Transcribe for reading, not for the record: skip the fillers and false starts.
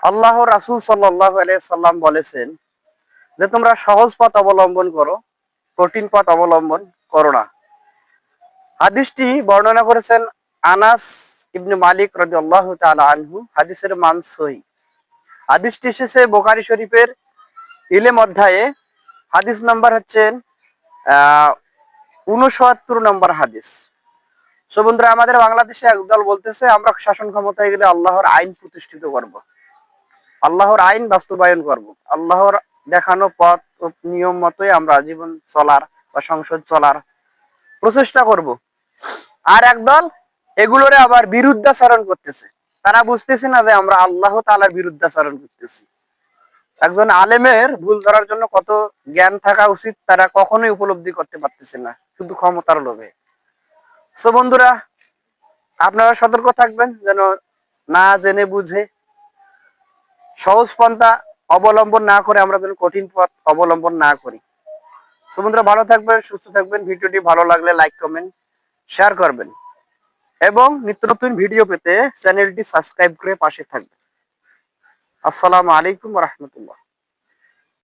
আল্লাহ রাসূল সাল্লাল্লাহু আলাইহি সাল্লাম বলেছেন যে তোমরা সহজ পথ অবলম্বন করো, কঠিন পথ অবলম্বন করো না। হাদিসটি বর্ণনা করেছেন আনাস ইবনে মালিক রাদিয়াল্লাহু তাআলা আনহু। হাদিসের মান সহিহ। হাদিসটি এসেছে বুখারী শরীফের ইলম অধ্যায়ে। হাদিস নাম্বার হচ্ছেন ৬৯ নম্বর হাদিস। সো বন্ধুরা, আমাদের বাংলাদেশে একদল বলতেছে আমরা শাসন ক্ষমতায় গেলে আল্লাহর আইন প্রতিষ্ঠিত করব, আল্লাহর আইন বাস্তবায়ন করব, আল্লাহর দেখানো পথ ও নিয়ম মতোই আমরা জীবন চলার বা সংসদ চলার প্রচেষ্টা করব। আর একদল এগুলোরে আবার বিরুদ্ধাচরণ করতেছে। তারা বুঝতেছে না যে আমরা আল্লাহ তাআলার বিরুদ্ধাচরণ করতেছি। একজন আলেমের ভুল ধরার জন্য কত জ্ঞান থাকা উচিত তারা কখনোই উপলব্ধি করতে পারতেছে না, শুধু ক্ষমতার লোভে। সো বন্ধুরা, আপনারা সতর্ক থাকবেন যেন না জেনে বুঝে সহজ পন্থা অবলম্বন না করে আমরা যেন কঠিন পথ অবলম্বন না করি। সো বন্ধুরা, ভালো থাকবেন, সুস্থ থাকবেন। ভিডিওটি ভালো লাগলে লাইক, কমেন্ট, শেয়ার করবেন এবং নিত্য নতুন ভিডিও পেতে চ্যানেলটি সাবস্ক্রাইব করে পাশে থাকবেন। আসসালামু আলাইকুম ওয়া রাহমাতুল্লাহ।